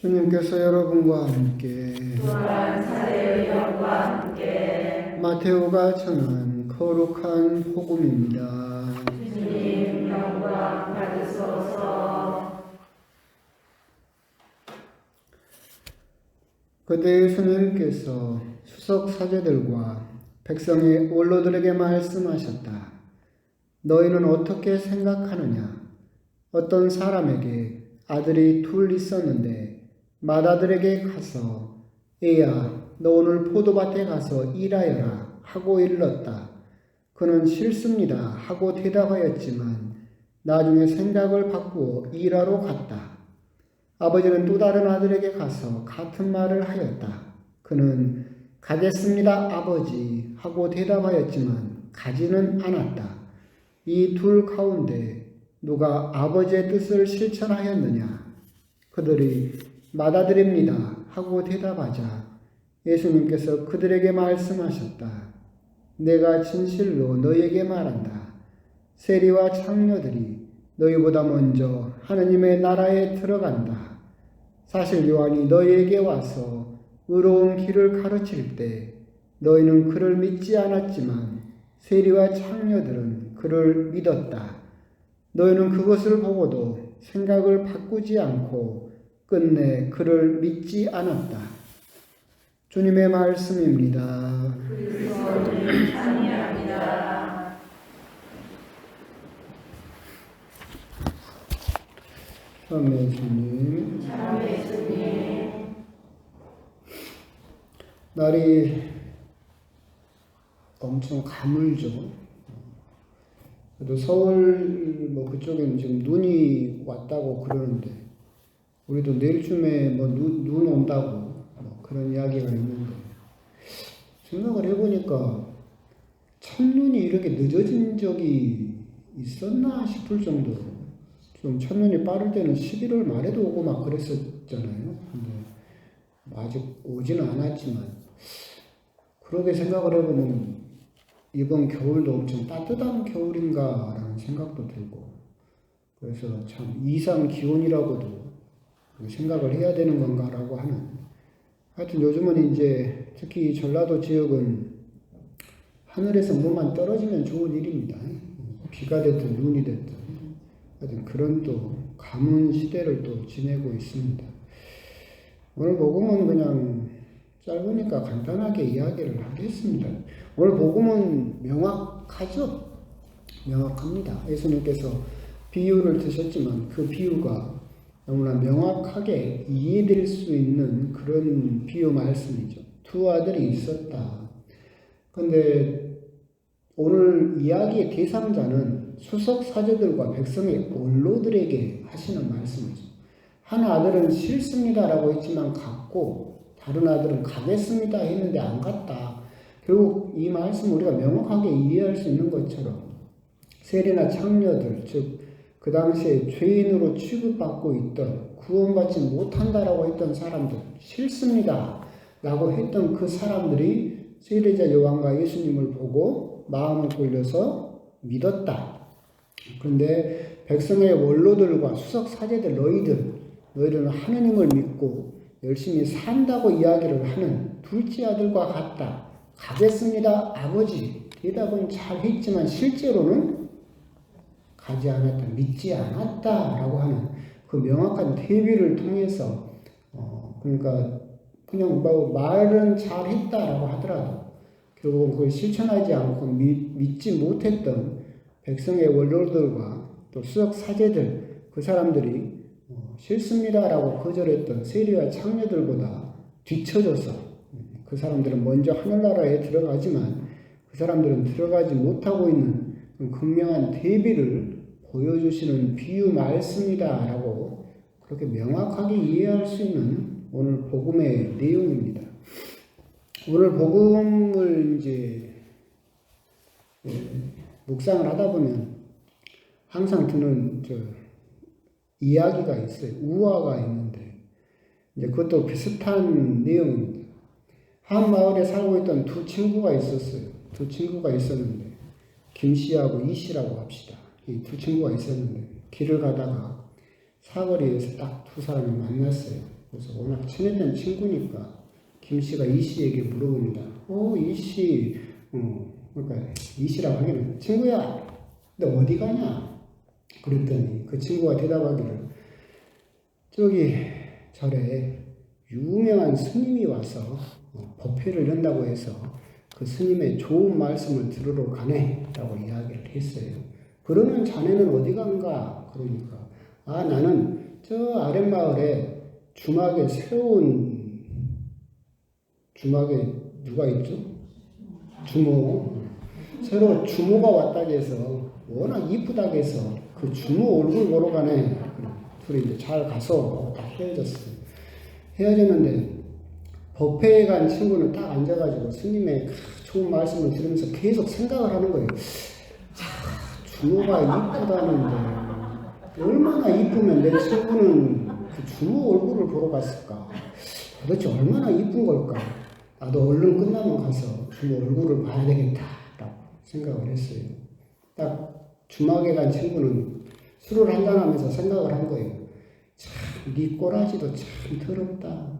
주님께서 여러분과 함께 또한 사대의 영과 함께 마테오가 전한 거룩한 복음입니다. 주님 영광 받으소서. 그때 예수님께서 수석 사제들과 백성의 원로들에게 말씀하셨다. 너희는 어떻게 생각하느냐? 어떤 사람에게 아들이 둘 있었는데 맏아들에게 가서 애야 너 오늘 포도밭에 가서 일하여라 하고 일렀다. 그는 싫습니다 하고 대답하였지만 나중에 생각을 바꾸어 일하러 갔다. 아버지는 또 다른 아들에게 가서 같은 말을 하였다. 그는 가겠습니다 아버지 하고 대답하였지만 가지는 않았다. 이 둘 가운데 누가 아버지의 뜻을 실천하였느냐? 그들이 맏아들입니다 하고 대답하자 예수님께서 그들에게 말씀하셨다. 내가 진실로 너희에게 말한다. 세리와 창녀들이 너희보다 먼저 하느님의 나라에 들어간다. 사실 요한이 너희에게 와서 의로운 길을 가르칠 때 너희는 그를 믿지 않았지만 세리와 창녀들은 그를 믿었다. 너희는 그것을 보고도 생각을 바꾸지 않고 끝내 그를 믿지 않았다. 주님의 말씀입니다. 그리스도를 찬미합니다. 참회 주님. 참회 주님. 날이 엄청 가물죠. 그래도 서울 뭐 그쪽에는 지금 눈이 왔다고 그러는데 우리도 내일쯤에 뭐 눈 온다고 뭐 그런 이야기가 있는데 생각을 해보니까 첫눈이 이렇게 늦어진 적이 있었나 싶을 정도로 좀 첫눈이 빠를 때는 11월 말에도 오고 막 그랬었잖아요. 근데 아직 오지는 않았지만 그렇게 생각을 해보면 이번 겨울도 엄청 따뜻한 겨울인가라는 생각도 들고 그래서 참 이상 기온이라고도 생각을 해야 되는 건가라고 하는 하여튼 요즘은 이제 특히 전라도 지역은 하늘에서 뭐만 떨어지면 좋은 일입니다. 비가 됐든 눈이 됐든 하여튼 그런 또 가문 시대를 또 지내고 있습니다. 오늘 복음은 그냥 짧으니까 간단하게 이야기를 하겠습니다. 오늘 복음은 명확하죠? 명확합니다. 예수님께서 비유를 드셨지만 그 비유가 너무나 명확하게 이해될 수 있는 그런 비유 말씀이죠. 두 아들이 있었다. 근데 오늘 이야기의 대상자는 수석 사제들과 백성의 원로들에게 하시는 말씀이죠. 한 아들은 싫습니다라고 했지만 갔고 다른 아들은 가겠습니다 했는데 안 갔다. 결국 이 말씀 우리가 명확하게 이해할 수 있는 것처럼 세리나 창녀들 즉 그 당시에 죄인으로 취급받고 있던 구원받지 못한다라고 했던 사람들 싫습니다 라고 했던 그 사람들이 세례자 요한과 예수님을 보고 마음을 돌려서 믿었다. 그런데 백성의 원로들과 수석 사제들 너희들은 하느님을 믿고 열심히 산다고 이야기를 하는 둘째 아들과 같다. 가겠습니다 아버지. 대답은 잘 했지만 실제로는 가지 않았다. 믿지 않았다라고 하는 그 명확한 대비를 통해서 그러니까 그냥 뭐 말은 잘 했다라고 하더라도 결국은 그걸 실천하지 않고 믿지 못했던 백성의 원로들과 또 수석 사제들 그 사람들이 싫습니다라고 거절했던 세리와 창녀들보다 뒤처져서 그 사람들은 먼저 하늘나라에 들어가지만 그 사람들은 들어가지 못하고 있는 극명한 대비를 보여주시는 비유 말씀이다라고 그렇게 명확하게 이해할 수 있는 오늘 복음의 내용입니다. 오늘 복음을 이제 묵상을 하다 보면 항상 드는 이야기가 있어요. 우화가 있는데 이제 그것도 비슷한 내용입니다. 한 마을에 살고 있던 두 친구가 있었어요. 두 친구가 있었는데 김씨하고 이씨라고 합시다. 이 두 친구가 있었는데 길을 가다가 사거리에서 딱 두 사람이 만났어요. 그래서 워낙 친했던 친구니까 김 씨가 이 씨에게 물어봅니다. 이 씨, 그러니까 이 씨라고 하기는 친구야, 너 어디 가냐? 그랬더니 그 친구가 대답하기를 저기 절에 유명한 스님이 와서 법회를 연다고 해서 그 스님의 좋은 말씀을 들으러 가네 라고 이야기를 했어요. 그러면 자네는 어디 간가? 그러니까 나는 저 아랫마을에 주막에 새로운 주막에 누가 있죠? 주모. 새로 주모가 왔다고 해서 워낙 이쁘다고 해서 그 주모 얼굴 보러 가네. 둘이 이제 잘 가서 다 헤어졌어요. 헤어졌는데 법회에 간 친구는 딱 앉아가지고 스님의 좋은 말씀을 들으면서 계속 생각을 하는 거예요. 주모가 이쁘다는데 얼마나 이쁘면 내 친구는 그 주모 얼굴을 보러 갔을까? 도대체 얼마나 이쁜 걸까? 나도 얼른 끝나면 가서 주모 얼굴을 봐야 되겠다라고 생각을 했어요. 딱 주막에 간 친구는 술을 한잔하면서 생각을 한 거예요. 참, 네 꼬라지도 참 더럽다.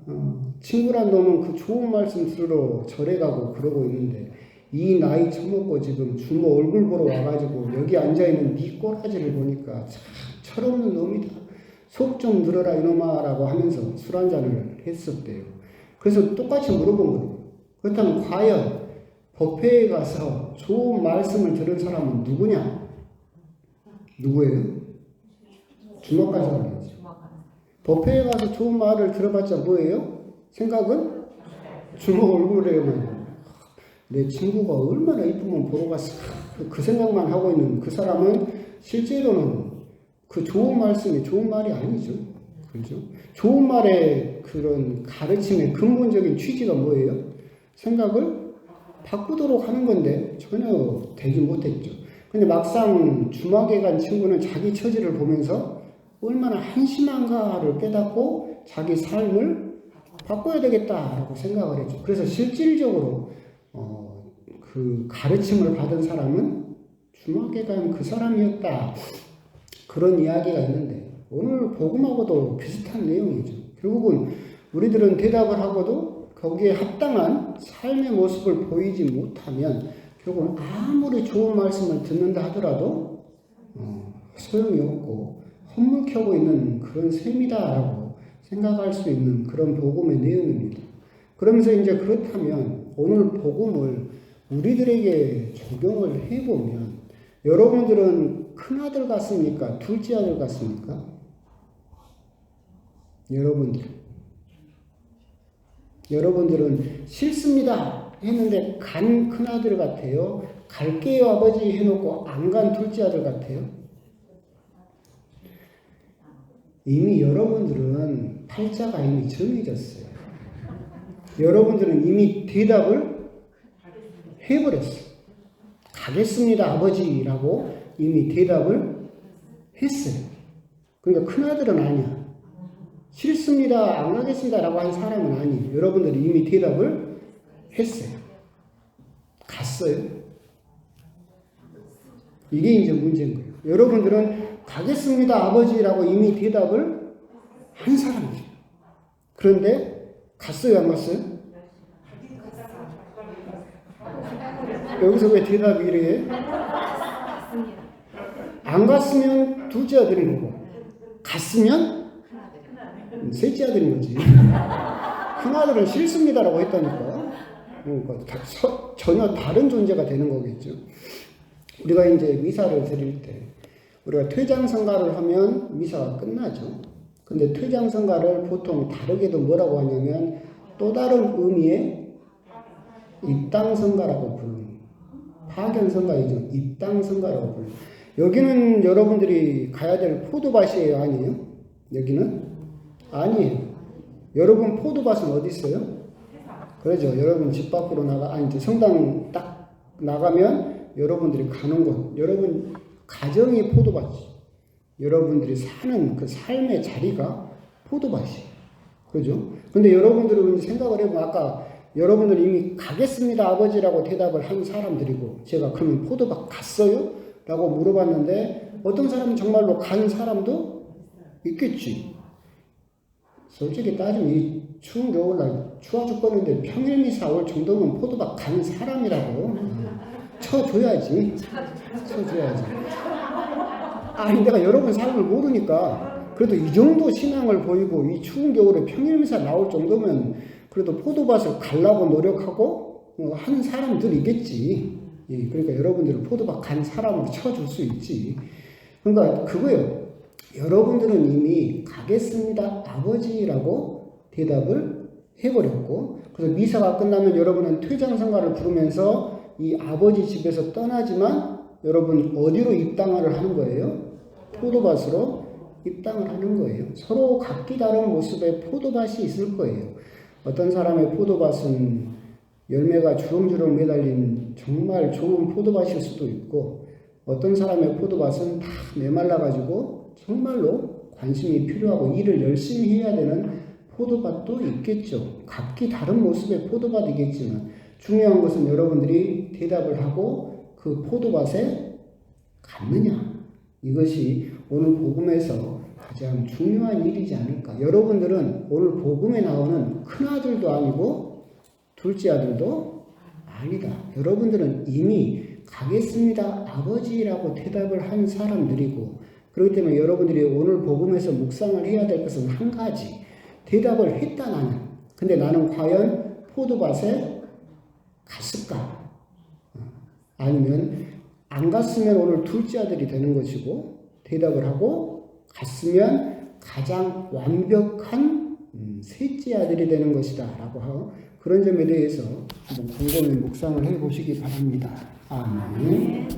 친구란 놈은 그 좋은 말씀 들으러 절에 가고 그러고 있는데 이 나이 처먹고 지금 주모 얼굴 보러 와가지고 여기 앉아있는 네 꼬라지를 보니까 참 철없는 놈이다. 속 좀 들어라 이놈아 라고 하면서 술 한잔을 했었대요. 그래서 똑같이 물어본 거예요. 그렇다면 과연 법회에 가서 좋은 말씀을 들은 사람은 누구냐? 누구예요? 주막 간 사람이죠. 법회에 가서 좋은 말을 들어봤자 뭐예요? 생각은? 주먹 얼굴에만 내 친구가 얼마나 이쁘면 보러 갔을까? 그 생각만 하고 있는 그 사람은 실제로는 그 좋은 말씀이 좋은 말이 아니죠. 그렇죠? 좋은 말의 그런 가르침의 근본적인 취지가 뭐예요? 생각을 바꾸도록 하는 건데 전혀 되지 못했죠. 근데 막상 주막에 간 친구는 자기 처지를 보면서 얼마나 한심한가를 깨닫고 자기 삶을 바꿔야 되겠다라고 생각을 했죠. 그래서 실질적으로 그 가르침을 받은 사람은 주막에 간 그 사람이었다. 그런 이야기가 있는데 오늘 복음하고도 비슷한 내용이죠. 결국은 우리들은 대답을 하고도 거기에 합당한 삶의 모습을 보이지 못하면 결국은 아무리 좋은 말씀을 듣는다 하더라도 소용이 없고 헛물켜고 있는 그런 셈이다라고 생각할 수 있는 그런 복음의 내용입니다. 그러면서 이제 그렇다면 오늘 복음을 우리들에게 적용을 해보면 여러분들은 큰아들 같습니까? 둘째 아들 같습니까? 여러분들은 싫습니다 했는데 간 큰아들 같아요? 갈게요 아버지 해놓고 안 간 둘째 아들 같아요? 이미 여러분들은 팔자가 이미 정해졌어요. 여러분들은 이미 대답을 해버렸어요. 가겠습니다 아버지라고 이미 대답을 했어요. 그러니까 큰아들은 아니야. 싫습니다 안 가겠습니다 라고 한 사람은 아니에요. 여러분들이 이미 대답을 했어요. 갔어요. 이게 이제 문제인 거예요. 여러분들은 가겠습니다 아버지라고 이미 대답을 한 사람이에요. 그런데 갔어요 안 갔어요? 여기서 왜 대답이 이래? 안 갔으면 둘째 아들인 거고 갔으면 셋째 아들인 거지. 큰아들은 싫습니다라고 했다니까. 그러니까 전혀 다른 존재가 되는 거겠죠. 우리가 이제 미사를 드릴 때 우리가 퇴장성가를 하면 미사가 끝나죠. 근데 퇴장성가를 보통 다르게도 뭐라고 하냐면 또 다른 의미의 입당성가라고 부릅니다. 파견성가이죠. 입당성가라고 불러요. 여기는 여러분들이 가야 될 포도밭이에요? 아니에요? 여기는? 아니에요. 여러분 포도밭은 어디 있어요? 그러죠. 여러분 집 밖으로 이제 성당 딱 나가면 여러분들이 가는 곳, 여러분 가정이 포도밭이죠. 여러분들이 사는 그 삶의 자리가 포도밭이에요. 그죠? 근데 여러분들은 생각을 해보면 아까 여러분들 이미 가겠습니다 아버지라고 대답을 한 사람들이고 제가 그러면 포도밭 갔어요? 라고 물어봤는데 어떤 사람은 정말로 간 사람도 있겠지. 솔직히 따지면 이 추운 겨울날 추워 죽겠는데 평일미사 올 정도면 포도밭 간 사람이라고 쳐줘야지. 쳐줘야지. 아니 내가 여러분 삶을 모르니까 그래도 이 정도 신앙을 보이고 이 추운 겨울에 평일미사 나올 정도면 그래도 포도밭을 가려고 노력하고 하는 사람들이겠지. 예, 그러니까 여러분들은 포도밭 간 사람으로 쳐줄 수 있지. 그러니까 그거요. 여러분들은 이미 가겠습니다 아버지라고 대답을 해버렸고, 그래서 미사가 끝나면 여러분은 퇴장성가를 부르면서 이 아버지 집에서 떠나지만 여러분 어디로 입당을 하는 거예요? 포도밭으로 입당을 하는 거예요. 서로 각기 다른 모습의 포도밭이 있을 거예요. 어떤 사람의 포도밭은 열매가 주렁주렁 매달린 정말 좋은 포도밭일 수도 있고, 어떤 사람의 포도밭은 다 메말라가지고 정말로 관심이 필요하고 일을 열심히 해야 되는 포도밭도 있겠죠. 각기 다른 모습의 포도밭이겠지만 중요한 것은 여러분들이 대답을 하고 그 포도밭에 갔느냐. 이것이 오늘 복음에서 가장 중요한 일이지 않을까. 여러분들은 오늘 복음에 나오는 큰아들도 아니고 둘째 아들도 아니다. 여러분들은 이미 가겠습니다 아버지라고 대답을 한 사람들이고, 그렇기 때문에 여러분들이 오늘 복음에서 묵상을 해야 될 것은 한 가지. 대답을 했다 나는. 근데 나는 과연 포도밭에 갔을까? 아니면 안 갔으면 오늘 둘째 아들이 되는 것이고, 대답을 하고 갔으면 가장 완벽한 셋째 아들이 되는 것이다 라고 하고, 그런 점에 대해서 한번 곰곰이 묵상을 해 보시기 바랍니다. 아멘.